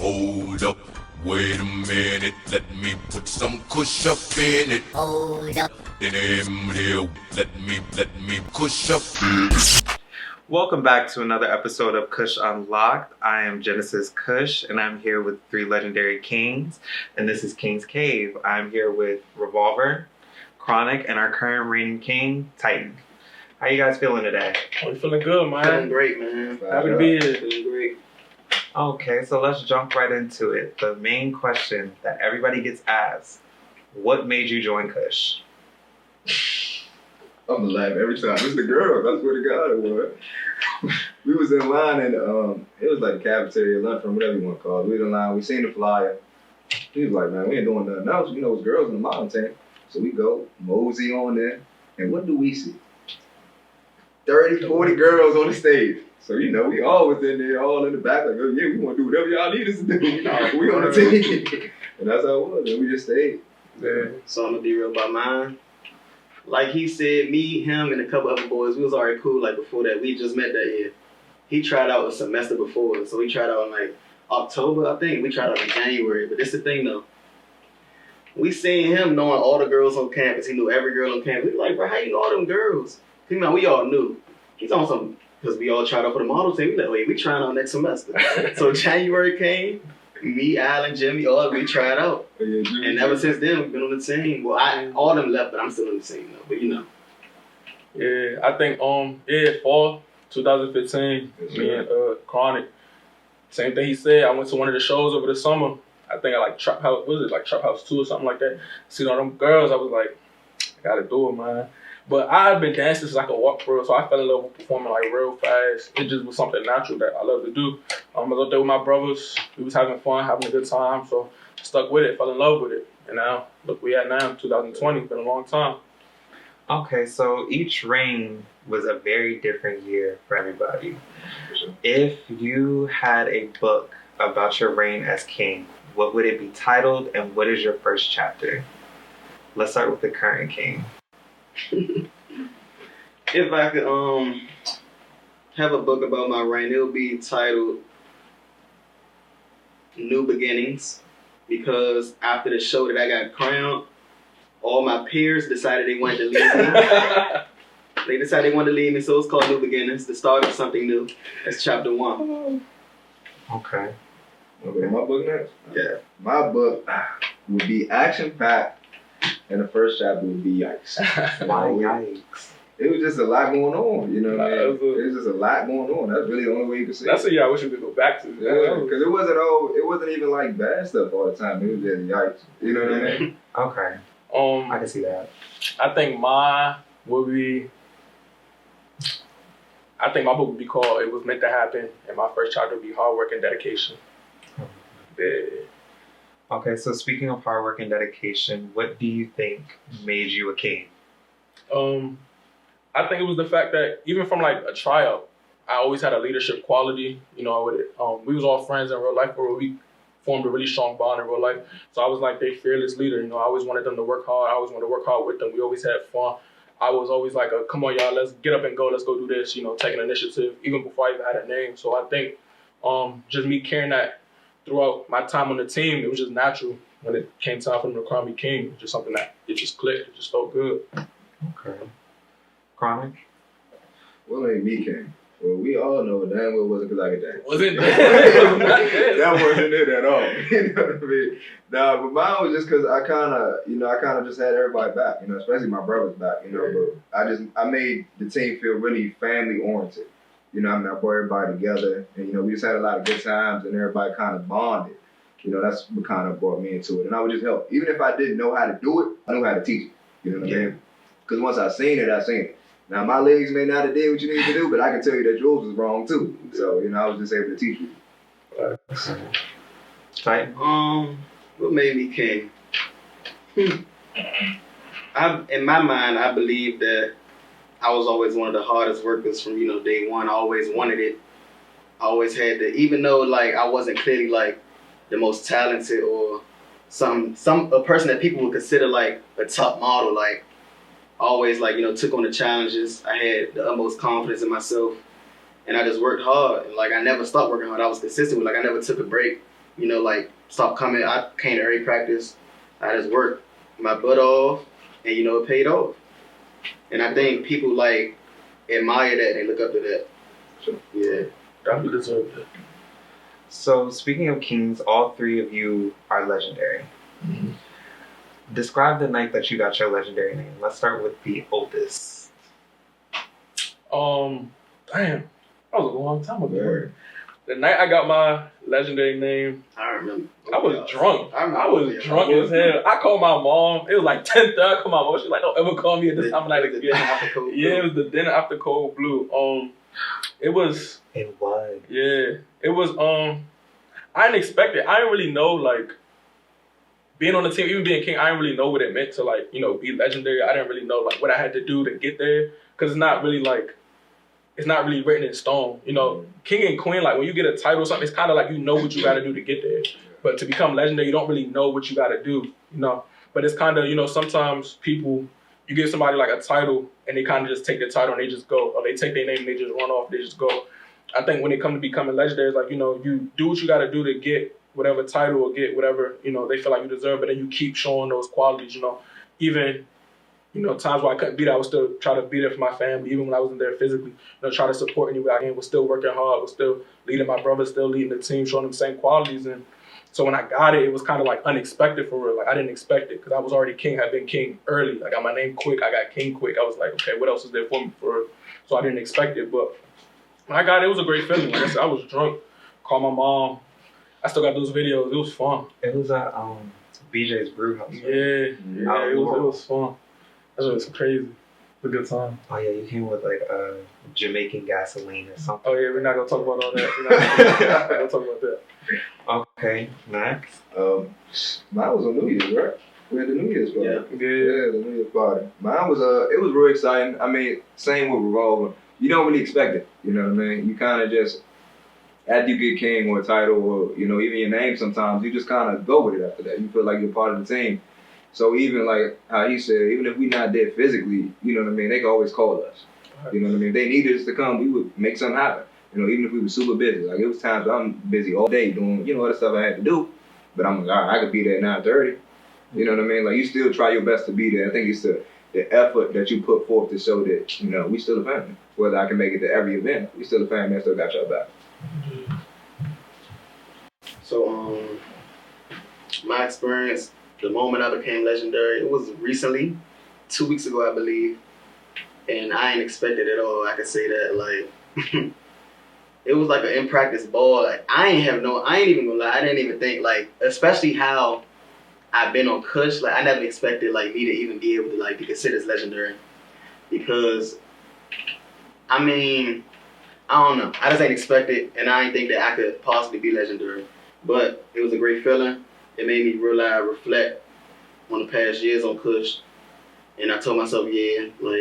Hold up, wait a minute, let me put some Kush up in it. Hold up, let me Kush up in it. Welcome back to another episode of Kush Unlocked. I am Genesis Kush, and I'm here with three legendary kings, and this is King's Cave. I'm here with Revolver, Chronic, and our current reigning king, Titan. How you guys feeling today? We feeling good, man. Feeling great, man. Happy to be here. Feeling great. Okay, so let's jump right into it. The main question that everybody gets asked, what made you join Kush? I'm gonna laugh every time. It's the girl. That's what the God it was. We was in line and it was like a cafeteria, lunchroom, whatever you want to call it. We was in line. We seen the flyer. He was like, man, we ain't doing nothing else. You know, it's girls in the mountain. So we go mosey on there, and what do we see? 30, 40 girls on the stage. So you know, we all was in there, all in the back, like, oh yeah, we want to do whatever y'all need us to do. We on the team, and that's how it was. And we just stayed. Yeah. So I'm gonna be real about mine. Like he said, me, him, and a couple other boys, we was already cool. Like before that, we just met that year. He tried out a semester before, so we tried out in like October, I think. We tried out in January. But this the thing though. We seen him knowing all the girls on campus. He knew every girl on campus. We were like, bro, how you know all them girls? He mean, we all knew. He's on some, because we all tried out for the model team. We like, wait, we trying out next semester. So January came, me, Alan, Jimmy, all we tried out. Yeah, and ever since then, we've been on the team. Well, all of them left, but I'm still on the team though. But you know. Yeah, I think fall 2015, me and Chronic. Same thing he said. I went to one of the shows over the summer. I think I like Trap House, what was it, like Trap House 2 or something like that. Seeing all them girls, I was like, I gotta do it, man. But I had been dancing since I could walk for real, so I fell in love with performing like real fast. It just was something natural that I love to do. I was up there with my brothers. We was having fun, having a good time, so I stuck with it, fell in love with it. And now, look, we at now, 2020, been a long time. Okay, so each reign was a very different year for everybody. If you had a book about your reign as king, what would it be titled, and what is your first chapter? Let's start with the current king. If I could have a book about my reign, it would be titled New Beginnings, because after the show that I got crowned, all my peers decided they wanted to leave me. They decided they wanted to leave me, so it's called New Beginnings, the start of something new. That's chapter 1. Okay. Okay, my book next? Yeah. My book would be action-packed, and the first chapter would be Yikes. Why yikes? It was just a lot going on, you know what I mean? It was just a lot going on. That's really the only way you could say That's it. a year I wish we could go back to. Yeah, because it wasn't even like bad stuff all the time. It was just yikes. You know what I mean? Okay. I can see that. I think my book would be called It Was Meant to Happen, and my first chapter would be Hard Work and Dedication. Yeah. Okay, so speaking of hard work and dedication, what do you think made you a king? I think it was the fact that even from like a tryout, I always had a leadership quality, you know, with it. We was all friends in real life, where we formed a really strong bond in real life. So I was like their fearless leader, you know. I always wanted them to work hard. I always wanted to work hard with them. We always had fun. I was always like, come on, y'all, let's get up and go. Let's go do this, you know, taking initiative, even before I even had a name. So I think just me carrying that throughout my time on the team, it was just natural. When it came time for them to crown me king, it was just something that it just clicked. It just felt good. Okay. Chronic? What made me king? Well, we all know damn well it wasn't because I could dance. Wasn't that? That wasn't it at all. You know what I mean? Nah, but mine was just because I kind of just had everybody back, you know, especially my brothers back, you know. But I made the team feel really family oriented. You know, I mean, I brought everybody together, and, you know, we just had a lot of good times, and everybody kind of bonded. You know, that's what kind of brought me into it. And I would just help. Even if I didn't know how to do it, I knew how to teach it. You know what I mean? Because once I seen it, I seen it. Now, my legs may not have did what you need to do, but I can tell you that yours was wrong, too. So, you know, I was just able to teach you. Titan? What made me king? In my mind, I believe that I was always one of the hardest workers from, you know, day one. I always wanted it. I always had to, even though like I wasn't clearly like the most talented or a person that people would consider like a top model, like always like, you know, took on the challenges. I had the utmost confidence in myself, and I just worked hard. And like I never stopped working hard. I was consistent with, like, I never took a break. you know, like stop coming. I came to every practice. I just worked my butt off, and you know, it paid off. And I think people like admire that. They look up to that. Sure. Yeah. Definitely deserve it. So speaking of kings, all three of you are legendary. Mm-hmm. Describe the night that you got your legendary name. Let's start with the oldest. Damn, that was a long time ago. Very. The night I got my legendary name, I remember. I was drunk. I remember. I was drunk as hell. I called my mom. It was like 10:30. I called my mom. She's like, "Don't ever call me at this time of night again." Yeah, it was the dinner after Cold Blue. It was. It was. Yeah, it was. I didn't expect it. I didn't really know like being on the team, even being king. I didn't really know what it meant to like be legendary. I didn't really know like what I had to do to get there because it's not really like. It's not really written in stone, King and queen, like when you get a title or something, it's kind of like what you got to do to get there. But to become legendary, you don't really know what you got to do, But it's kind of, sometimes people, you give somebody like a title and they kind of just take the title and they just go, or they take their name and they just run off, they just go. I think when it comes to becoming legendary, it's like, you do what you got to do to get whatever title or get whatever, they feel like you deserve, but then you keep showing those qualities, even. Times where I couldn't be there, I would still try to be there for my family, even when I wasn't there physically. Try to support any way I can. Was still working hard. Was still leading my brothers, still leading the team, showing them the same qualities. And so when I got it, it was kind of like unexpected for real. Like I didn't expect it because I was already king. I'd been king early. I got my name quick. I got king quick. I was like, okay, what else is there for me for real? So I didn't expect it. But when I got it, it was a great feeling. Like I said, I was drunk. Called my mom. I still got those videos. It was fun. It was at BJ's Brew House. Right? Yeah, it was fun. That was crazy. It was a good time. Oh yeah, you came with like Jamaican gasoline or something. Oh yeah, we're not gonna talk about all that. We're not gonna talk about that. Okay, next. Mine was on New Year's, right? We had the New Year's party. Yeah, the New Year's party. Mine was it was real exciting. I mean, same with Revolver. You don't really expect it. You know what I mean? You kind of just after you get king or a title or even your name, sometimes you just kind of go with it after that. You feel like you're part of the team. So even like how he said, even if we not there physically, you know what I mean, they can always call us. You know what I mean? If they needed us to come, we would make something happen. Even if we were super busy. Like it was times I'm busy all day doing, other stuff I had to do. But I'm like, all right, I could be there at 9:30. You know what I mean? Like you still try your best to be there. I think it's the effort that you put forth to show that, we still a family. Whether I can make it to every event, we still a family. I still got your back. So my experience. The moment I became legendary, it was recently, 2 weeks ago, I believe, and I ain't expected it at all. I could say that, like, it was like an in-practice ball. Like, I ain't even gonna lie, I didn't even think, like, especially how I've been on Kush, like, I never expected, like, me to even be able to, like, be considered as legendary, because, I mean, I don't know, I just ain't expect it, and I didn't think that I could possibly be legendary, but it was a great feeling. It made me realize, reflect on the past years on Kush. And I told myself, okay,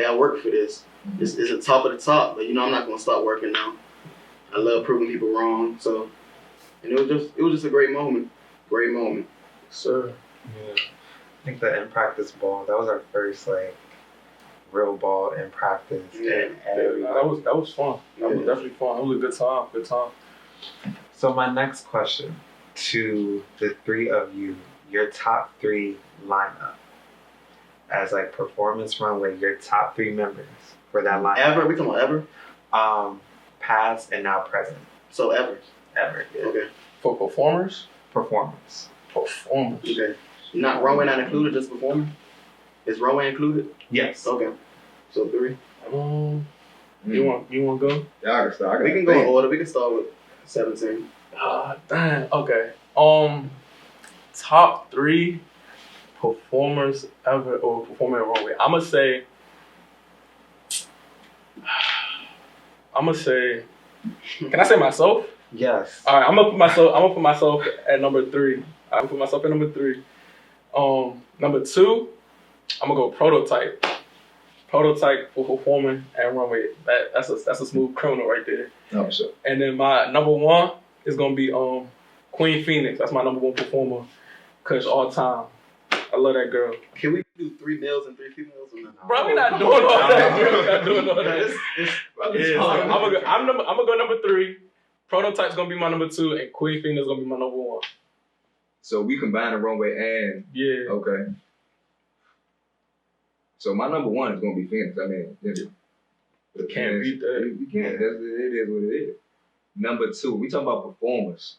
I worked for this. It's the top of the top, but I'm not gonna stop working now. I love proving people wrong. So, and it was just a great moment. Great moment. Sir. Yeah. I think the in practice ball, that was our first like real ball in practice. Yeah. That was fun. That was definitely fun. It was a good time. Good time. So my next question to the three of you, your top three lineup as like performance runway, your top three members for that lineup. Ever? We talking about ever? Past and now present. So ever. Ever. Yeah. Okay. For performers? Performance. Performers. Okay. Not runway not included, just performing? Is runway included? Yes. Okay. So three. You want to go? Yeah, I can start. We can go in order. We can start with 17. Dang. Okay. Top three performers ever or performing in runway. I'm gonna say. Can I say myself? Yes. All right. I'm gonna put myself at number 3. I'm gonna put myself at number 3. Number 2, I'm gonna go prototype. Prototype for performing and runway. That's a smooth criminal right there. Oh, sure. And then my number 1 is gonna be Queen Phoenix. That's my number 1 performer, cause all time. I love that girl. Can we do 3 males and 3 females or not? Bro, we not doing all that. We're not doing all that. I'm gonna go number 3. Prototype's gonna be my number 2, and Queen Phoenix gonna be my number 1. So we combine the runway and Yeah. okay. So my number 1 is gonna be Phoenix. I mean, Can't beat that. You can't. It is what it is. Number 2, we talking about performers.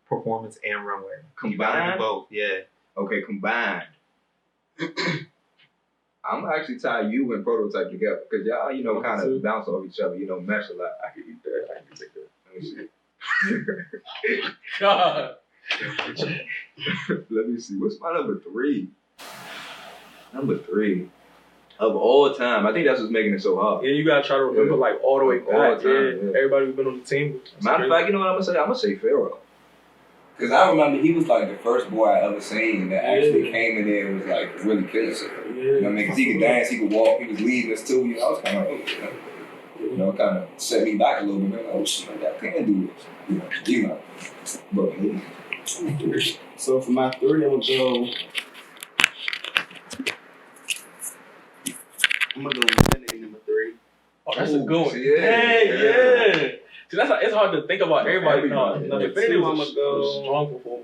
Performance and runway. Combined? You gotta do both, yeah. Okay, combined. I'm actually tie you and Prototype together because y'all, you know, kind of bounce off each other. You know, mesh a lot. I can eat that. I can take that. Let me see. God. Let me see. What's my number 3? Number 3 of all time. I think that's what's making it so hard. Yeah, you gotta try to remember like all the way back. All the time, yeah. Everybody who's been on the team. Matter of fact, you know what I'm gonna say? I'm gonna say Pharaoh. Because I remember he was like the first boy I ever seen that actually came in there and was like really killing it. You know what I mean? Because he could dance, he could walk, he was leading us too. You know, I was kind of like, you know, kind of set me back a little bit. Like, oh shit, I can do this. You know. But yeah. So for my 3, I'm gonna go with number 3. Oh, that's a good one. Yeah. Hey, yeah. See, it's hard to think about everybody now. Number Infinity 2, was I'ma go. a strong performer.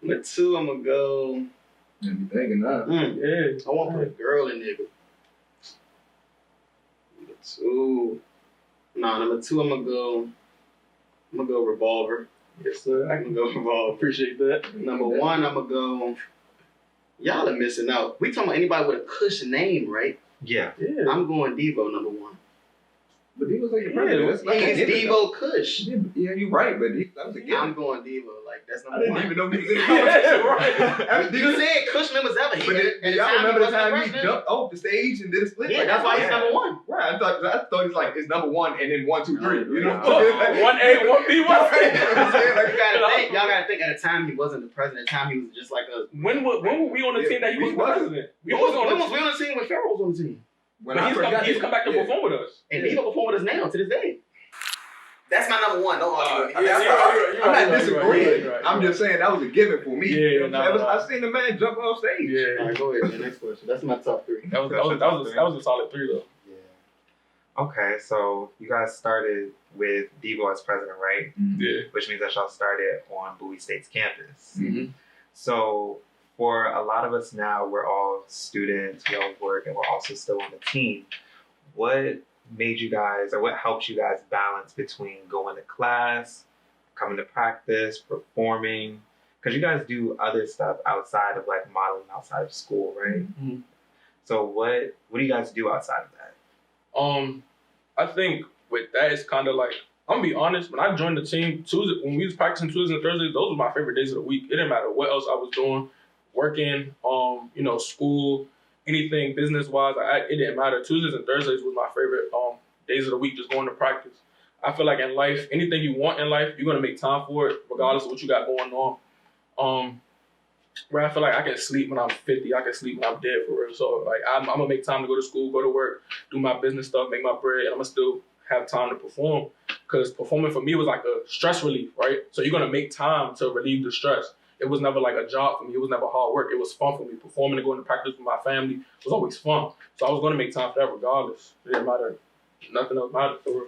Number 2, I'm gonna go. Let me thinking now. Yeah. I want to put a girl in there. Number 2. Nah, number 2, I'm gonna go Revolver. Yes, sir. I can go Revolver. Appreciate that. Number 1, I'm gonna go. Y'all are missing out. We talking about anybody with a Kush name, right? Yeah. Yeah. I'm going Devo number 1. But he was like the president. That's not He's a given, Devo Kush. though. Yeah, you're right, but that was a given. I'm going Devo. Like that's I number didn't 1. even know he was in the Yeah, conversation. right. You said Cushman was ever. But do y'all remember the time he jumped off the stage and did a split? Yeah, Like, that's why he's yeah. number 1. Right, I thought it's like it's number 1 and then 1, 2, 3. You know what Oh, I'm saying? 1A, 1B, You gotta think. At the time, he wasn't the president. At the time, he was just like a. When were we on the team that he was we wasn't. president? We When wasn't on was the we team. on the team when Pharaoh was on the team? When But he's come back to perform with us. And Devo performed with us now to this day. That's my number 1. Don't argue with me. I'm not disagreeing. Right. I'm just saying that was a given for me. Yeah, You know what I'm saying? no. I seen the man jump off stage. Yeah. All right, go ahead. Man. Next question. That's my top 3. That was a solid 3 though. Yeah. Okay, so you guys started with Devo as president, right? Yeah. Which means that y'all started on Bowie State's campus. Mm-hmm. So for a lot of us now, we're all students, we all work, and we're also still on the team. What made you guys, or what helped you guys balance between going to class, coming to practice, performing? Because you guys do other stuff outside of like modeling, outside of school, right? Mm-hmm. So what do you guys do outside of that? I think with that, it's kind of like, I'm gonna be honest, when I joined the team, Tuesday, when we was practicing Tuesdays and Thursdays, those were my favorite days of the week. It didn't matter what else I was doing, working, you know, school, anything business-wise, it didn't matter. Tuesdays and Thursdays was my favorite days of the week, just going to practice. I feel like in life, anything you want in life, you're gonna make time for it, regardless of what you got going on. Where I feel like I can sleep when I'm 50, I can sleep when I'm dead for real. So like I'm gonna make time to go to school, go to work, do my business stuff, make my bread, and I'm gonna still have time to perform. Because performing for me was like a stress relief, right? So you're gonna make time to relieve the stress. It was never like a job for me. It was never hard work. It was fun for me. Performing and going to practice with my family was always fun. So I was gonna make time for that regardless. It didn't matter. Nothing else mattered for real.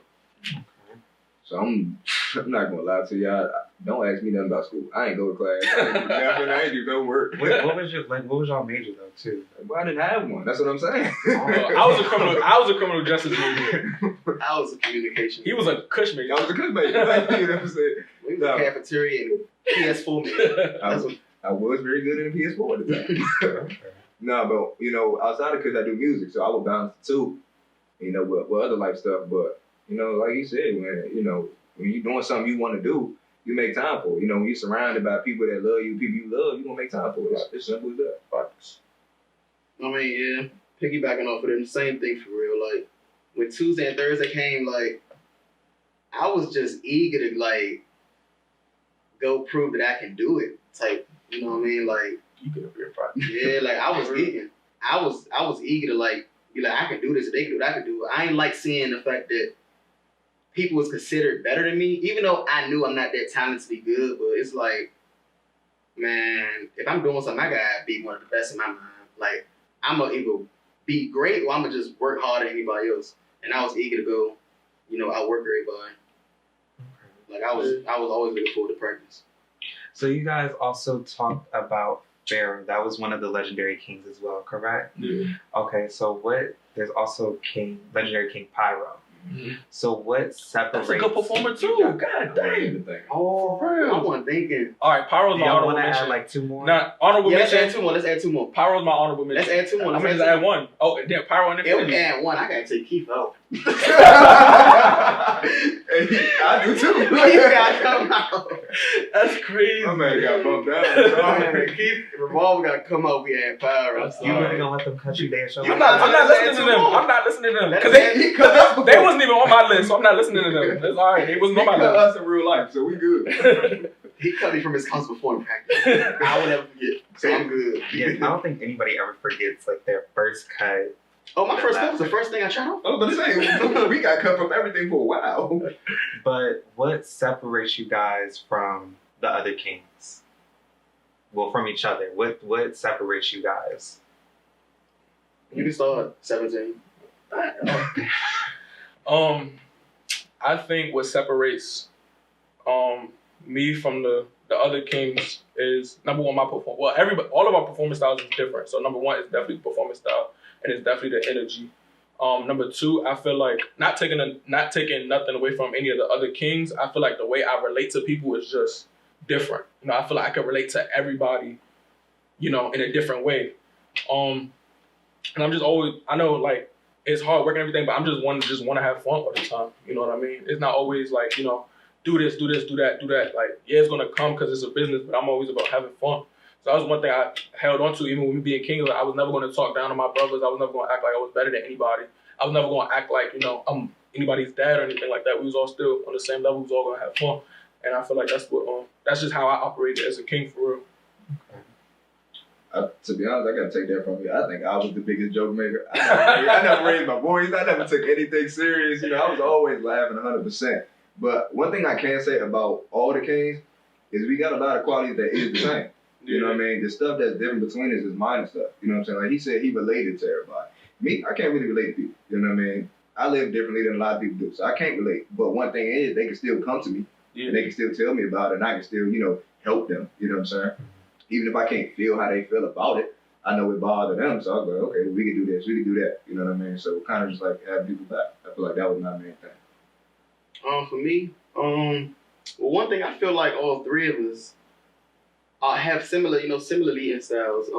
So I'm not gonna lie to y'all. Don't ask me nothing about school. I ain't go to class. I ain't do nothing. I ain't do no work. What was y'all major though too? Well, I didn't have one. That's what I'm saying. I was a criminal justice major. I was a communication. He was a Kush major. I was a good mate. You know what I'm saying? We was a cafeteria and PS4 man. I was very good in the PS4 at the time. No, but you know, outside of because I do music, so I would balance the two. You know, with other life stuff, but you know, like you said, when you're doing something you want to do, you make time for it. You know, when you're surrounded by people that love you, people you love, you're going to make time for it. It's simple as that. I mean, yeah, piggybacking off of them, the same thing for real. Like, when Tuesday and Thursday came, like, I was just eager to, like, go prove that I can do it type, you know what I mean? Like, You could have been practice. yeah, like, I was eager. I was eager to, like, be like, I can do this, they can do what I can do. I ain't like seeing the fact that people was considered better than me, even though I knew I'm not that talented to be good, but it's like, man, if I'm doing something, I gotta be one of the best in my mind. Like, I'm gonna either be great or I'm gonna just work harder than anybody else. and I was eager to go, outwork everybody. Like I was always looking forward to practice. So you guys also talked about Pharaoh. That was one of the legendary kings as well, correct? Yeah. Okay, so there's also legendary King Pyro. Mm-hmm. So what separates... That's a good performer too. God dang. Oh, I wasn't thinking. All right, Pyro's my Y'all honorable want to mention. add like 2 more? Nah, honorable Let's mention. add 2 more. Let's add 2 more. Pyro's my honorable mention. Let's add 2 more. I'm gonna just add 1. Oh, and then Pyro and Yeah, we Infinity. can add 1. I gotta take Keith out. I do too. Keith gotta come out. That's crazy. My man got bumped down. Keith Revolver gotta come out. We had Pyro. You really gonna let them cut you their show? You I'm not- not listening to them. more. I'm not listening to them. Let's Because add- they wasn't even on my list, so I'm not listening to them. That's all right. They wasn't on my cut list. us in real life, so we good. He cut me from his house before in practice. I will never forget. So I'm good. Yeah, I don't think anybody ever forgets like their first cut. Oh, my first cut was the first thing I tried out. I was about to say, we got cut from everything for a while. But what separates you guys from the other kings? Well, from each other. What separates you guys? You can start 17. I think what separates me from the other kings is number one, my performance. Well, all of our performance styles is different. So number one is definitely the performance style, and it's definitely the energy. Number two, I feel like not taking nothing away from any of the other kings. I feel like the way I relate to people is just different. I feel like I can relate to everybody, in a different way. And I'm just always, I know like it's hard work and everything, but I'm just want to have fun all the time. You know what I mean? It's not always like, do this, do that. Like, yeah, it's gonna come because it's a business, but I'm always about having fun. So that was one thing I held on to, even with me being king. Like, I was never going to talk down on my brothers. I was never going to act like I was better than anybody. I was never going to act like, I'm anybody's dad or anything like that. We was all still on the same level. We was all going to have fun. And I feel like that's just how I operated as a king for real. To be honest, I gotta take that from you. I think I was the biggest joke maker. I never raised my voice. I never took anything serious. I was always laughing 100%. But one thing I can say about all the kings is we got a lot of qualities that is the same. You know what I mean? The stuff that's different between us is minor stuff. You know what I'm saying? Like he said, he related to everybody. Me, I can't really relate to people. You know what I mean? I live differently than a lot of people do, so I can't relate. But one thing is, they can still come to me, and they can still tell me about it, and I can still, help them. You know what I'm saying? Even if I can't feel how they feel about it, I know it bothers them, so I'll go, okay, we can do this, we can do that. You know what I mean? So kind of just like having people back. I feel like that was my main thing. For me, well, one thing I feel like all three of us have similar leading styles.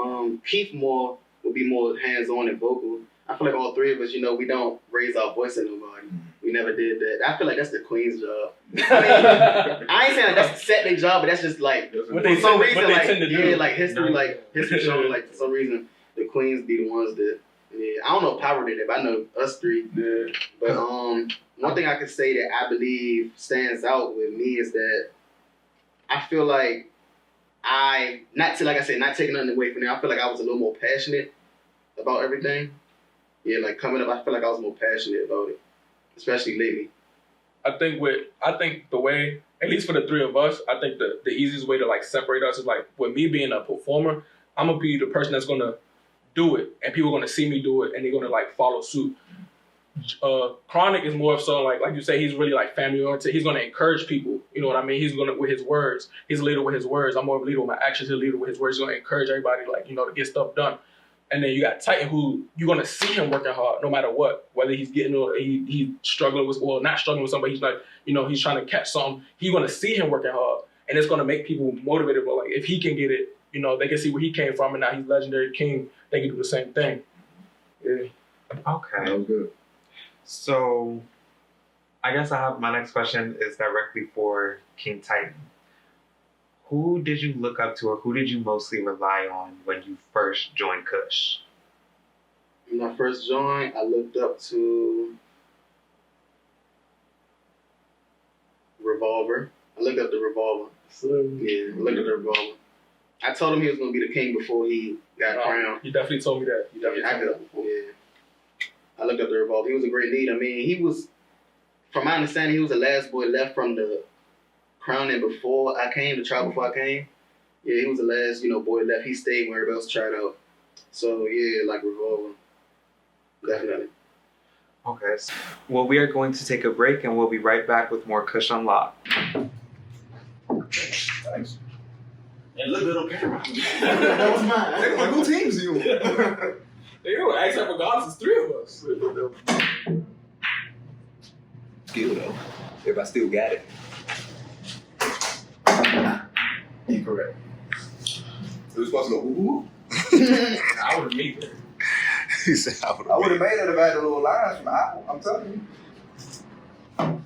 Keith would be more hands-on and vocal. I feel like all three of us, we don't raise our voice at nobody. We never did that. I feel like that's the queen's job. I mean, I ain't saying like that's set their job, but that's just like what they tend to do. Yeah, like history showing like for some reason the queens be the ones that. Yeah, I don't know if Power did it, but I know us three. Yeah. But one thing I could say that I believe stands out with me is that I feel like not taking nothing away from them. I feel like I was a little more passionate about everything. Yeah, like coming up, I feel like I was more passionate about it, especially lately. I think the way, at least for the three of us, I think the easiest way to like separate us is like with me being a performer, I'm gonna be the person that's gonna do it, and people are gonna see me do it, and they're gonna like follow suit. Chronic is more of so like you say, he's really like family oriented. He's gonna encourage people. You know what I mean? He's gonna with his words. He's a leader with his words. I'm more of a leader with my actions. He's a leader with his words. He's gonna encourage everybody to get stuff done. And then you got Titan, who you're gonna see him working hard no matter what, whether he's getting or he's struggling with, well, not struggling with somebody. He's like, he's trying to catch something. You're gonna see him working hard, and it's gonna make people motivated. But like if he can get it, they can see where he came from, and now he's legendary king. They can do the same thing. Yeah. Okay. That was good. So, I guess my next question is directly for King Titan. Who did you look up to, or who did you mostly rely on when you first joined Kush? When I first joined, I looked up to Revolver. I looked up the Revolver. Yeah, I looked up the Revolver. I told him he was going to be the king before he got crowned. You definitely told me that. I looked up the Revolver. He was a great leader. I mean, he was, from my understanding, he was the last boy left from the crowning before I came, the trial before I came. Yeah, he was the last, boy left. He stayed when everybody else tried out. So, yeah, like Revolver. Definitely. Okay. Well, we are going to take a break and we'll be right back with more Kush Unlocked. Thanks. And look good on camera. That was mine. They like, who teams you? They know, except for God, it's 3 of us. Skill though. If I still got it. Incorrect. It was supposed to go, ooh. I would have made it. He said I I would have made it if I had the little lines from Apple. I'm telling you.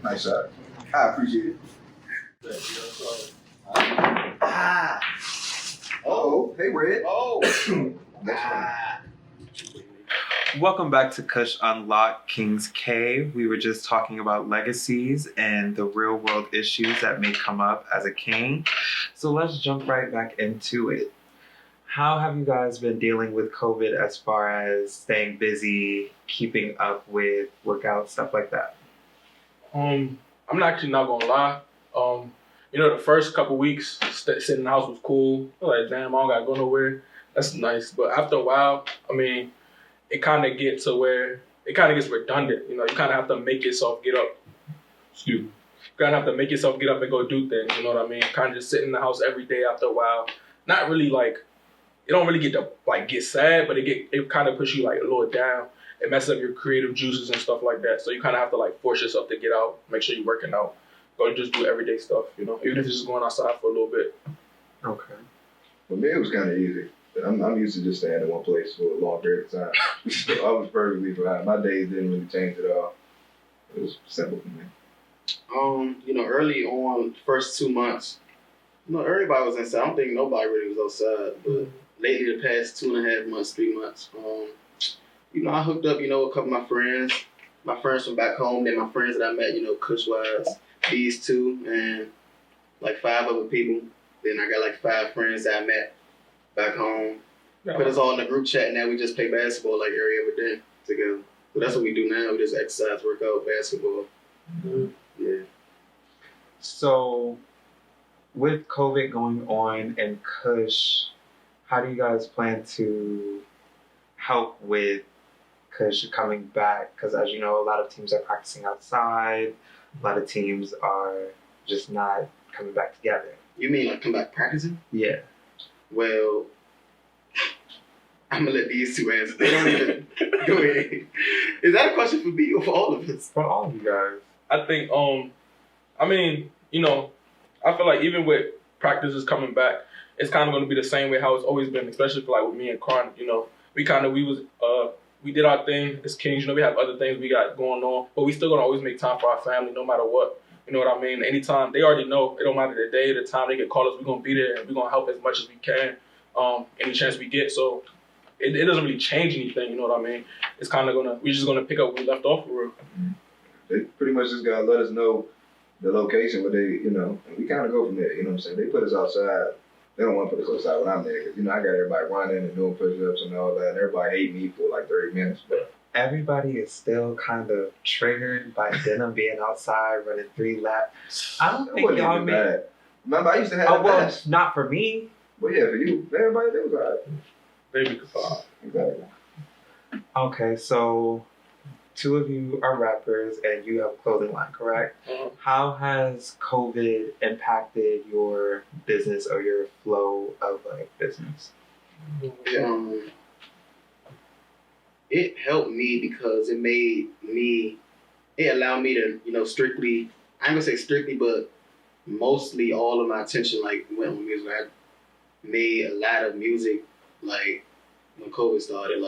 Nice shot. I appreciate it. Ah. Oh, hey, Red. Oh. Welcome back to Kush Unlocked King's Cave. We were just talking about legacies and the real world issues that may come up as a king. So let's jump right back into it. How have you guys been dealing with COVID as far as staying busy, keeping up with workouts, stuff like that? I'm actually not gonna lie. The first couple weeks sitting in the house was cool. I was like, damn, I don't gotta go nowhere. That's nice. But after a while, it kind of gets redundant. You kind of have to make yourself get up. Excuse me. You kind of have to make yourself get up and go do things. You know what I mean? Kind of just sit in the house every day after a while. Not really it don't really get to get sad, but it kind of pushes you a little down. It messes up your creative juices and stuff like that. So you kind of have to force yourself to get out, make sure you're working out, go and just do everyday stuff. Even if it's just going outside for a little bit. Okay. For me, it was kind of easy. I'm used to just staying in one place for a long period of time. So I was perfectly fine. My days didn't really change at all. It was simple for me. Early on, first 2 months, everybody was inside. I don't think nobody really was outside, but lately the past 2.5 months, 3 months, I hooked up, with a couple of my friends from back home, then my friends that I met, Kush-wise, these two, and 5 other people. Then I got 5 friends that I met back home. Put us all in a group chat, and now we just play basketball every other day together. So that's what we do now. We just exercise, work out, basketball. Mm-hmm. Yeah. So, with COVID going on and Kush, how do you guys plan to help with Kush coming back? Because as you know, a lot of teams are practicing outside. A lot of teams are just not coming back together. You mean come back practicing? Yeah. Well, I'm going to let these two answer. They don't even go ahead. Is that a question for me or for all of us? For all of you guys. I think, I feel like even with practices coming back, it's kind of going to be the same way how it's always been, especially for with me and Kron. We did our thing as kings. We have other things we got going on, but we still going to always make time for our family no matter what. You know what I mean? Anytime, they already know, it don't matter the day, the time they can call us, we're going to be there and we're going to help as much as we can, any chance we get. So it doesn't really change anything, you know what I mean? It's kind of we're just going to pick up where we left off for real. They pretty much just got to let us know the location where they, and we kind of go from there, you know what I'm saying? They put us outside. They don't want to put us outside when I'm there because, I got everybody running and doing push-ups and all that. And everybody hate me for 30 minutes. But everybody is still kind of triggered by Denim being outside running 3 laps. I don't think y'all made it. Remember, I used to have that. Not for me. Well, yeah, for you. Everybody, they was all right. Baby could fall. Exactly. Okay, so 2 of you are rappers and you have a clothing line, correct? Uh-huh. How has COVID impacted your business or your flow of business? It helped me because it allowed me to, strictly, I ain't gonna say strictly, but mostly all of my attention went on music. I made a lot of music when COVID started.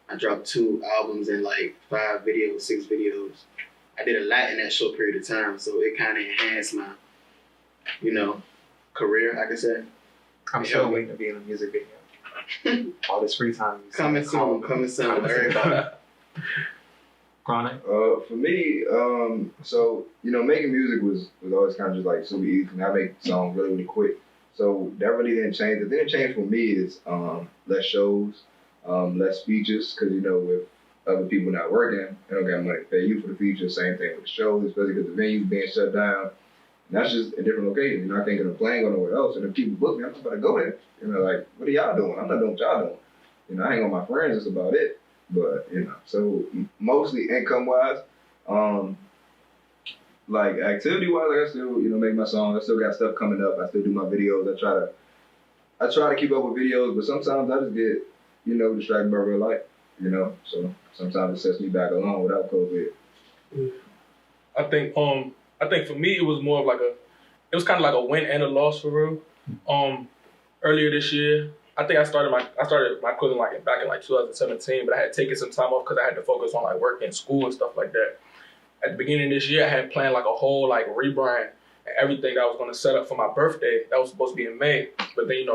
I dropped 2 albums and 5 videos, 6 videos. I did a lot in that short period of time, so it kind of enhanced my, career, I could say. I'm still waiting to be in a music video. All this free time. Coming soon, everybody. Chronic? For me, so, making music was always kind of just super easy. I make songs really, really quick. So that really didn't change. The thing that changed for me is less shows, less features, because, with other people not working, they don't got money to pay you for the features. Same thing with the shows, especially because the venue's being shut down. And that's just a different location. I can't get on a plane, go nowhere else. And if people book me, I'm just about to go there. What are y'all doing? I'm not doing what y'all doing. I hang on my friends, that's about it. But so mostly income wise, like activity wise, like I still make my songs. I still got stuff coming up. I still do my videos. I try to keep up with videos, but sometimes I just get distracted by real life. So sometimes it sets me back alone without COVID. I think for me it was more of it was kind of like a win and a loss for real. Earlier this year, I think I started my clothing back in 2017, but I had taken some time off because I had to focus on work and school and stuff like that. At the beginning of this year, I had planned a whole rebrand and everything that I was going to set up for my birthday. That was supposed to be in May, but then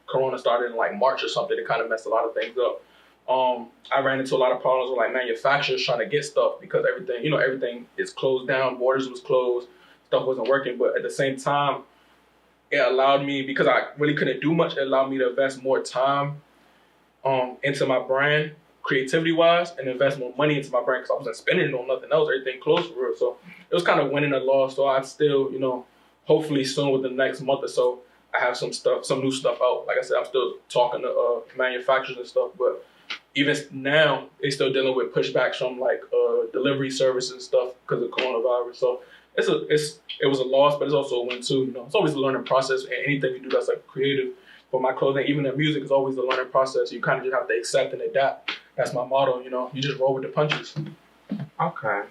Corona started in March or something. It kind of messed a lot of things up. I ran into a lot of problems with manufacturers trying to get stuff because everything is closed down. Borders was closed, stuff wasn't working. But at the same time, it allowed me, because I really couldn't do much, it allowed me to invest more time into my brand, creativity wise, and invest more money into my brand because I wasn't spending it on nothing else. Everything closed for real. So it was kind of winning and loss. So I still, hopefully soon within the next month or so, I have some new stuff out. Like I said, I'm still talking to manufacturers and stuff, but even now, they're still dealing with pushbacks from delivery services and stuff because of coronavirus. So it was a loss, but it's also a win too. It's always a learning process, and anything you do that's creative. For my clothing, even the music is always a learning process. You kind of just have to accept and adapt. That's my motto. You just roll with the punches. Okay.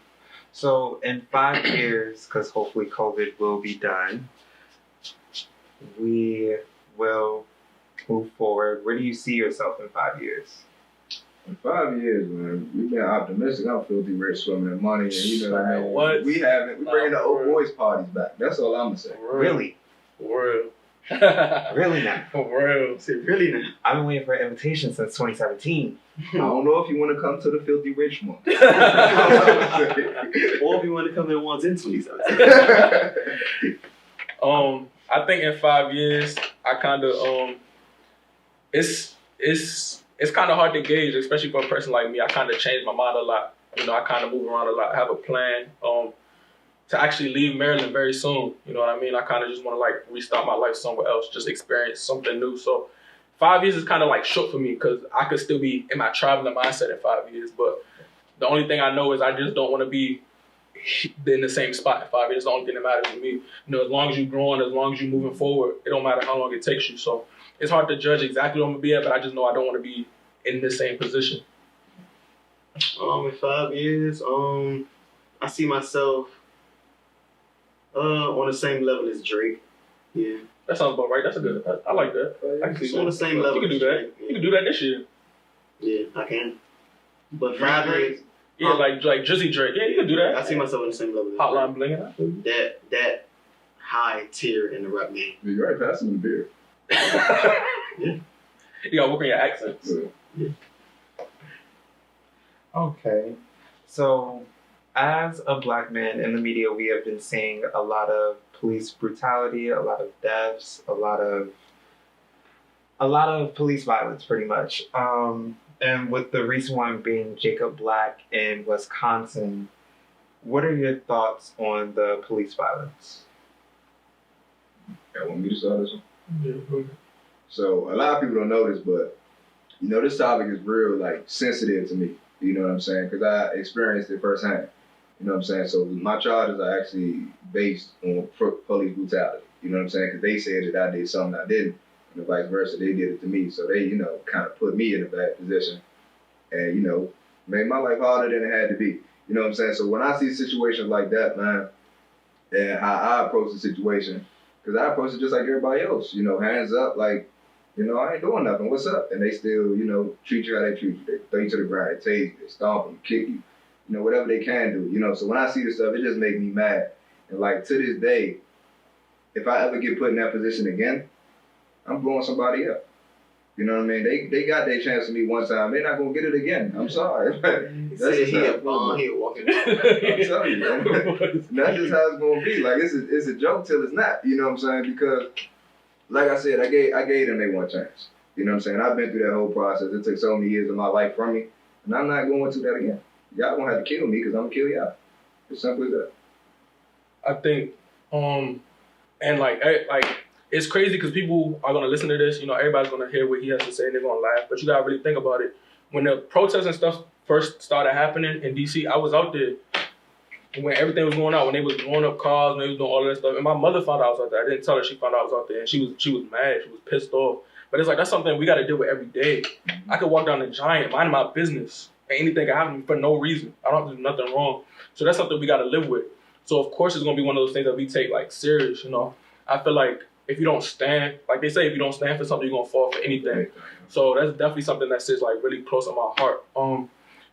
So in 5 years, because hopefully COVID will be done, we will move forward. Where do you see yourself in 5 years? In 5 years, man, we've been optimistic. I'm filthy rich, swimming in money, and what? We bringing the old boys parties back. That's all I'm gonna say. Really? For real. Really now? For real. See, really now. I've been waiting for an invitation since 2017. I don't know if you want to come to the filthy rich one. Or if you want to come in once in 2017. I think in 5 years, I kind of it's kind of hard to gauge, especially for a person like me. I kind of change my mind a lot. I kind of move around a lot. I have a plan to actually leave Maryland very soon. You know what I mean? I kind of just want to restart my life somewhere else, just experience something new. So 5 years is kind of short for me because I could still be in my traveling mindset in 5 years. But the only thing I know is I just don't want to be in the same spot in 5 years. It's the only thing that matters to me. As long as you're growing, as long as you're moving forward, it don't matter how long it takes you. So it's hard to judge exactly where I'm going to be at, but I just know I don't want to be in the same position. In 5 years, I see myself on the same level as Drake. Yeah. That sounds about right. That's a good. I like that. I can see on the same level. You can do that. Yeah. You can do that this year. Yeah, I can. But 5 years. Yeah, like Drizzy Drake. Yeah, you can do that. I see myself on the same level as Hotline blinging. That high tier in the rap game. You're right, pass him the beer. Yeah. You gotta work on your accents. Yeah. Okay. So, as a black man in the media, we have been seeing a lot of police brutality, a lot of deaths, a lot of police violence, pretty much. And with the recent one being Jacob Black in Wisconsin, what are your thoughts on the police violence? Want me to start this one? Yeah. So a lot of people don't know this, but this topic is real sensitive to me. You know what I'm saying? Because I experienced it firsthand. You know what I'm saying? So my charges are actually based on police brutality. You know what I'm saying? Because they said that I did something I didn't, and vice versa. They did it to me, so they kind of put me in a bad position, and made my life harder than it had to be. You know what I'm saying? So when I see situations like that, man, and how I approach the situation, because I approach it just like everybody else. Hands up, I ain't doing nothing. What's up? And they still, treat you how they treat you. They throw you to the ground, they tase you, they stomp you, kick you, whatever they can do. So when I see this stuff, it just makes me mad. And to this day, if I ever get put in that position again, I'm blowing somebody up. You know what I mean? They got their chance to me one time. They're not gonna get it again. I'm sorry. That's just how it's gonna be. walking. I'm telling you, man. That's just how it's gonna be. It's a joke till it's not. You know what I'm saying? Because, like I said, I gave them their one chance. You know what I'm saying? I've been through that whole process. It took so many years of my life from me, and I'm not going through that again. Y'all gonna have to kill me because I'm gonna kill y'all. As simple as that. I think, and it's crazy because people are gonna listen to this. Everybody's gonna hear what he has to say and they're gonna laugh. But you gotta really think about it. When the protests and stuff first started happening in DC, I was out there when everything was going on, when they was blowing up cars, when they was doing all of that stuff. And my mother found out I was out there. I didn't tell her, she found out I was out there, and she was mad, she was pissed off. But it's like, that's something we got to deal with every day. I could walk down the Giant, minding my business, and anything can happen to me for no reason. I don't have to do nothing wrong. So that's something we got to live with. So of course it's gonna be one of those things that we take like serious, you know. I feel like if you don't stand, like they say, if you don't stand for something, you're gonna fall for anything. So that's definitely something that sits like really close to my heart.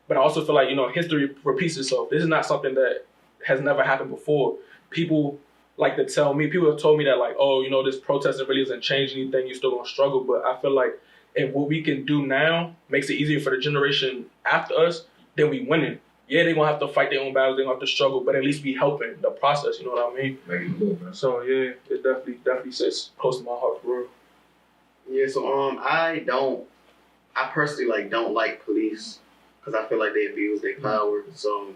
But I also feel like, you know, history repeats itself. This is not something that has never happened before. People like to tell me, people have told me that like, oh, you know, this protesting really doesn't change anything, you're still gonna struggle. But I feel like if what we can do now makes it easier for the generation after us, then we winning. Yeah, they're gonna have to fight their own battles, they're gonna have to struggle, but at least be helping the process, you know what I mean? Make it move, man. So yeah, it definitely sits close to my heart for real. Yeah, so I personally like don't like police because I feel like they abuse their power. So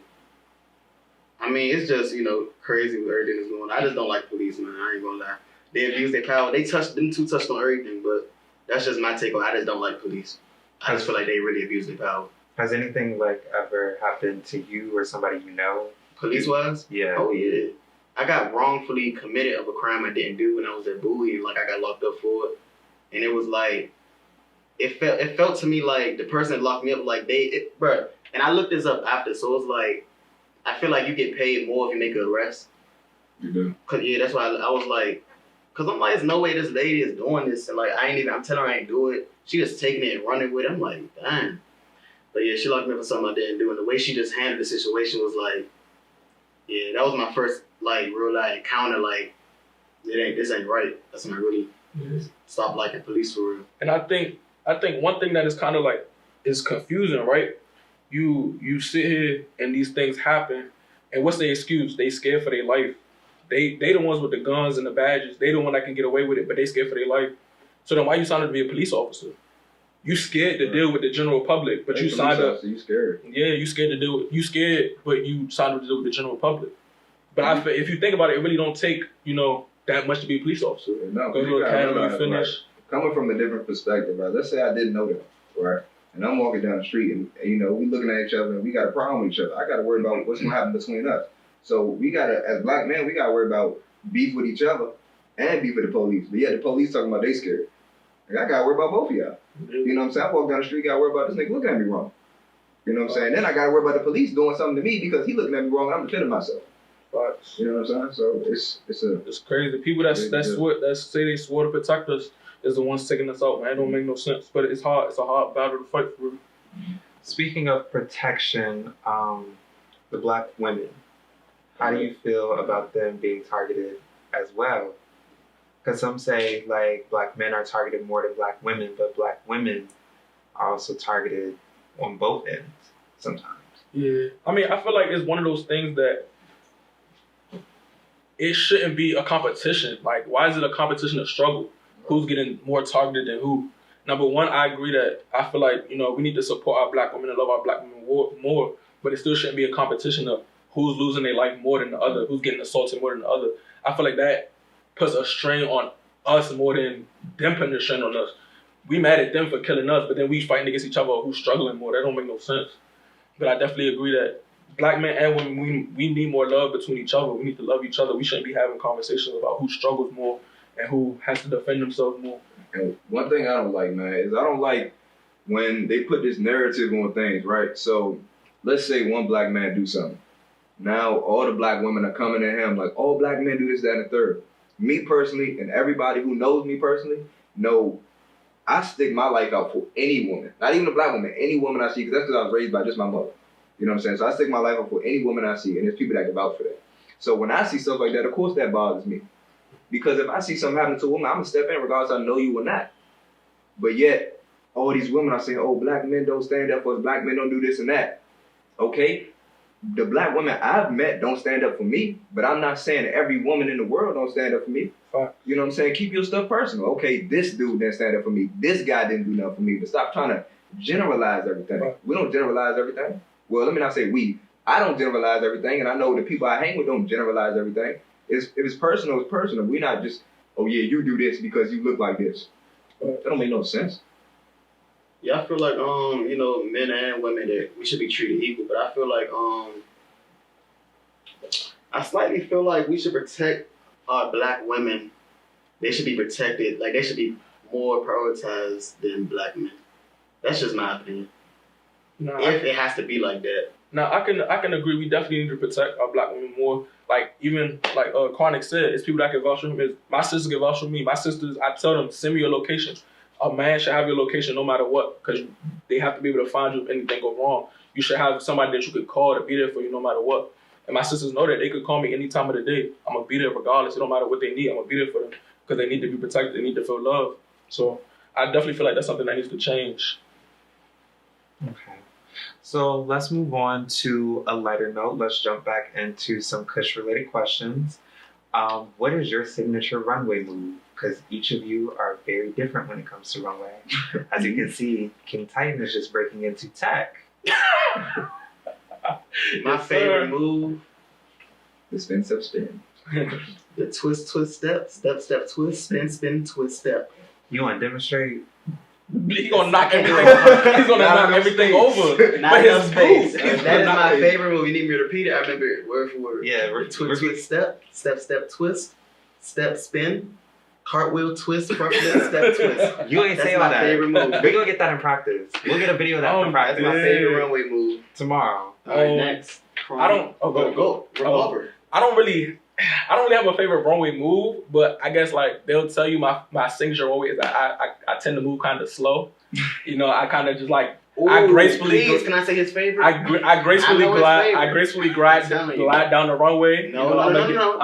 I mean, it's just, you know, crazy with everything that's going on. I just don't like police, man. I ain't gonna lie. They abuse their power. Them two touched on everything, but that's just my take on it. I just don't like police. I just feel like they really abuse their power. Has anything like ever happened to you or somebody you know? Police-wise? Yeah. Oh, yeah. I got wrongfully committed of a crime I didn't do when I was at Bowie, and like I got locked up for it. And it was like, it felt to me like the person that locked me up, like bruh. And I looked this up after, so it was like, I feel like you get paid more if you make an arrest. You do. Cause yeah, that's why I was like, cause I'm like, there's no way this lady is doing this, and like I'm telling her I ain't do it. She just taking it and running with it. I'm like, damn. But yeah, she locked me up for something I didn't do, and the way she just handled the situation was like, yeah, that was my first like real life encounter. Like, this ain't right. That's when I really stopped liking police for real. And I think one thing that is kind of like is confusing, right? You sit here and these things happen, and what's their excuse? They scared for their life. They the ones with the guns and the badges. They the one that can get away with it, but they scared for their life. So then why you signed up to be a police officer? You scared to deal with the general public, but you signed up. You scared? Yeah, you scared to deal with. You scared, but you signed up to deal with the general public. But if you think about it, it really don't take, you know, that much to be a police officer. No, go to the academy, finish. Like, coming from a different perspective, right? Let's say I didn't know them, right? And I'm walking down the street, and you know, we looking at each other, and we got a problem with each other. I got to worry about what's gonna happen between us. So we gotta, as black men, we gotta worry about beef with each other and beef with the police. But yeah, the police talking about they scared. Like, I gotta worry about both of y'all. You know what I'm saying? I walk down the street, gotta worry about this nigga looking at me wrong. You know what I'm saying? Then I gotta worry about the police doing something to me because he looking at me wrong and I'm defending myself. You know what I'm saying? So it's crazy. The people that say they swore to protect us is the ones taking us out, man. It don't make no sense. But it's hard. It's a hard battle to fight for. Speaking of protection, the black women, how do you feel about them being targeted as well? Because some say like black men are targeted more than black women, but black women are also targeted on both ends sometimes. Yeah, I mean, I feel like it's one of those things that it shouldn't be a competition. Like, why is it a competition of struggle? Who's getting more targeted than who? Number one, I agree that I feel like, you know, we need to support our black women and love our black women more, but it still shouldn't be a competition of who's losing their life more than the other, who's getting assaulted more than the other. I feel like that puts a strain on us more than them putting a strain on us. We mad at them for killing us, but then we fighting against each other who's struggling more. That don't make no sense. But I definitely agree that black men and women, we need more love between each other. We need to love each other. We shouldn't be having conversations about who struggles more and who has to defend themselves more. And one thing I don't like, man, is I don't like when they put this narrative on things, right? So let's say one black man do something. Now all the black women are coming at him like, all black men do this, that, and the third. Me personally, and everybody who knows me personally, know I stick my life out for any woman. Not even a black woman, any woman I see, because that's because I was raised by just my mother. You know what I'm saying? So I stick my life out for any woman I see, and there's people that can vouch for that. So when I see stuff like that, of course that bothers me. Because if I see something happen to a woman, I'm going to step in regardless I know you or not. But yet, all these women are saying, oh, black men don't stand up for us, black men don't do this and that. Okay, the black women I've met don't stand up for me, but I'm not saying every woman in the world don't stand up for me. You know what I'm saying? Keep your stuff personal. Okay, this dude didn't stand up for me. This guy didn't do nothing for me. But stop trying to generalize everything. We don't generalize everything. Well, let me not say we. I don't generalize everything, and I know the people I hang with don't generalize everything. If it's personal, it's personal. We're not just, oh yeah, you do this because you look like this. That don't make no sense. Yeah, I feel like men and women that we should be treated equal, but I feel like I slightly feel like we should protect our black women. They should be protected. Like they should be more prioritized than black men. That's just my opinion. Nah, If it has to be like that. Now I can agree. We definitely need to protect our black women more. Like even like Chronic said, it's people that can vouch for him. My sisters can vouch for me. My sisters, I tell them, send me your location. A man should have your location no matter what, because they have to be able to find you if anything go wrong. You should have somebody that you could call to be there for you no matter what. And my sisters know that they could call me any time of the day. I'm gonna be there regardless. It don't matter what they need. I'm gonna be there for them because they need to be protected. They need to feel love. So I definitely feel like that's something that needs to change. Okay. So let's move on to a lighter note. Let's jump back into some Kush-related questions. What is your signature runway move? Because each of you are very different when it comes to runway. As you can see, King Titan is just breaking into tech. My favorite move, The spin, step, spin. the twist, step, step, twist, spin, twist, step. You want to demonstrate? He's gonna knock everything. He's gonna knock everything over. Not But enough his space. move, That is my favorite move. You need me to repeat it? I remember it word for word. Yeah, Twist, step, twist, step, spin, cartwheel, twist, front flip, step, twist. You ain't That's say all my that. favorite move. We're gonna get that in practice. We'll get a video of that in That's practice my favorite runway move. tomorrow. All right, next. I don't. Oh, Go. Revolver. I don't really have a favorite runway move, but I guess like they'll tell you my signature runway is that I tend to move kind of slow. You know, I kind of just like I gracefully. Please, can I say his favorite? I gracefully I know his glide. favorite. I gracefully glide down the runway. No. I'm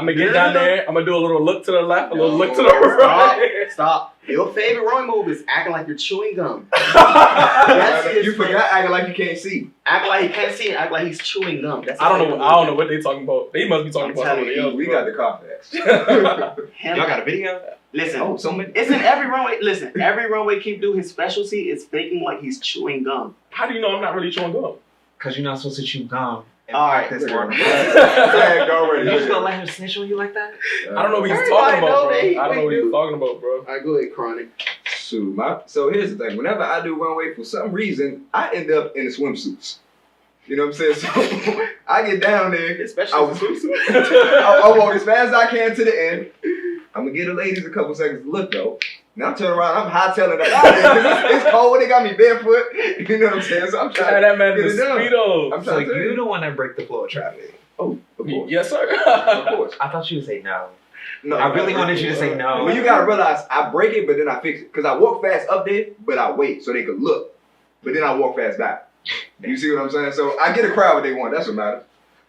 gonna get down there. I'm gonna do a little look to the left, a little look to the right. Stop. Your favorite runway move is acting like you're chewing gum. You forgot acting like you can't see. Act like he can't see it. Act like he's chewing gum. That's I don't know what they talking about. They must be talking about telling somebody you, else. We got the complex. Him. Y'all got a video? Listen, Oh, so many. it's in every runway. Listen, every runway keep do his specialty is faking like he's chewing gum. How do you know I'm not really chewing gum? Because you're not supposed to chew gum and All right. practice on. Flag already. You just gonna let him snitch on you like that? I don't know what he's Everybody talking about, know bro. that he- I don't know what we do. he's talking about, bro. All right, go ahead, Chronic. Shoot, so here's the thing. Whenever I do runway, for some reason, I end up in the swimsuits. You know what I'm saying? So I get down there. Especially I, the swimsuit. I walk as fast as I can to the end. I'm gonna give the ladies a couple seconds to look though. Now I'm turning around, I'm hightailing it out there. It's cold, they got me barefoot. You know what I'm saying? So I'm Yeah, trying that man get is it done. speedo. I'm So trying to tell you you. the one that break the flow of traffic. Oh, of course. Yes, sir. Of course. I thought you would say no. No, I really wanted you to say no. Well, you gotta realize I break it, but then I fix it. Because I walk fast up there, but I wait so they could look. But then I walk fast back. You see what I'm saying? So I get a crowd what they want. That's what matters.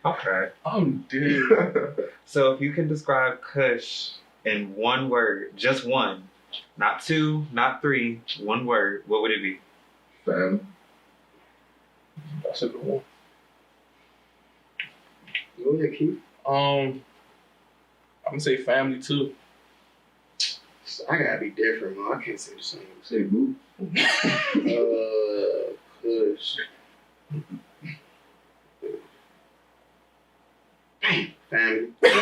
Okay. I'm dude. So if you can describe Kush in one word, just one, not two, not three, one word, what would it be? Fam. That's a good one. Go ahead, Keith. I'm gonna say family too. I gotta be different, man. I can't say the same. Say boo. Kush. Family. But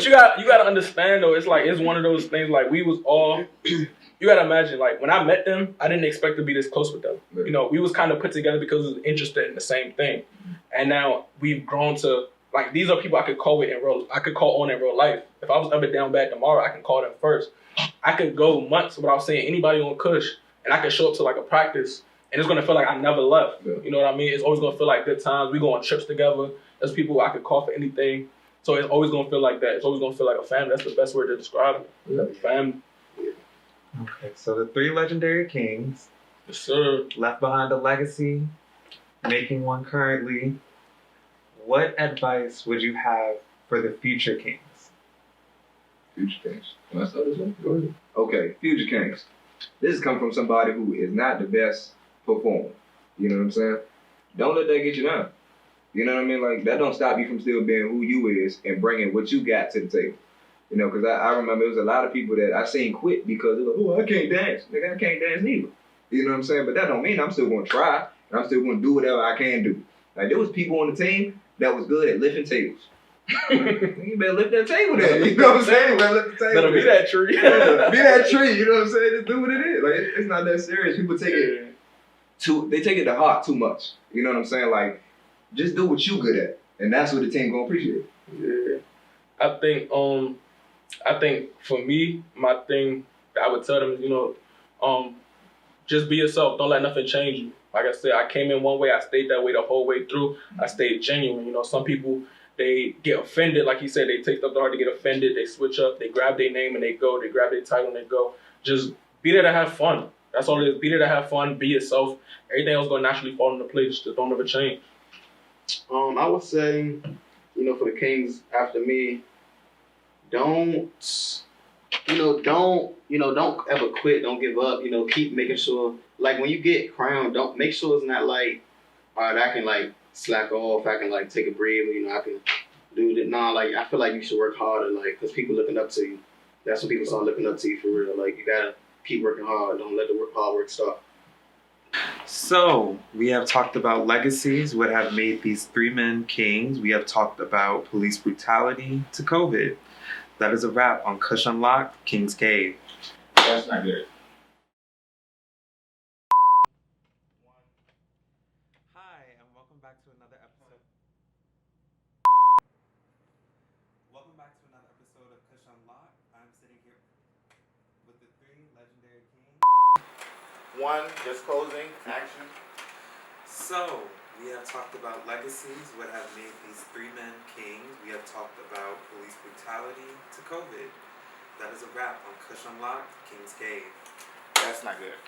you gotta understand though, it's one of those things like we was all you gotta imagine, like when I met them, I didn't expect to be this close with them. You know, we was kind of put together because we was interested in the same thing. And now we've grown to like these are people I could call on in real life. If I was ever down bad tomorrow, I can call them first. I could go months without seeing anybody on Kush, and I could show up to like a practice, and it's gonna feel like I never left. Yeah. You know what I mean? It's always gonna feel like good times. We go on trips together. There's people I could call for anything. So it's always gonna feel like that. It's always gonna feel like a family. That's the best word to describe it. Yeah. Family. Okay, so the three legendary kings Yes, sir. left behind a legacy, making one currently. What advice would you have for the future kings? Future Kings. Can I start this one? Go ahead. Okay, Future Kings. This is coming from somebody who is not the best performer. You know what I'm saying? Don't let that get you down. You know what I mean? Like, that don't stop you from still being who you is and bringing what you got to the table. You know, because I remember there was a lot of people that I seen quit because they're like, oh, I can't dance. Nigga, I can't dance neither. You know what I'm saying? But that don't mean I'm still going to try, and I'm still going to do whatever I can do. Like, there was people on the team that was good at lifting tables. You better lift that table then. You know what I'm saying? You better lift the table. Better be that tree. Yeah, be that tree. You know what I'm saying? Just do what it is. Like it's not that serious. People take it they take it to heart too much. You know what I'm saying? Like just do what you good at, and that's what the team gonna appreciate. Yeah. I think for me, my thing that I would tell them is, just be yourself. Don't let nothing change you. Like I said, I came in one way, I stayed that way the whole way through. I stayed genuine. Some people, they get offended. Like he said, they take stuff to heart to get offended. They switch up. They grab their name and they go. They grab their title and they go. Just be there to have fun. That's all it is. Be there to have fun. Be yourself. Everything else going to naturally fall into place. Just don't ever change. I would say, for the Kings after me, don't ever quit. Don't give up. Keep making sure. Like when you get crowned, don't make sure it's not like, all right, I can like slack off. I can like take a breather. I can do it. Nah, like I feel like you should work harder. Like because people looking up to you. That's when people start looking up to you for real. Like you gotta keep working hard. Don't let the hard work stop. So, we have talked about legacies, what have made these three men kings. We have talked about police brutality to COVID. That is a wrap on Kush Unlocked, King's Cave. That's not good. Hi, and welcome back to another episode. Welcome back to another episode of Kush Unlocked. I'm sitting here with the three legendary kings. One, just closing, action. So, we have talked about legacies, what have made these three men kings. We have talked about police brutality to COVID. That is a wrap on Kush Unlocked, King's Cave. That's not good.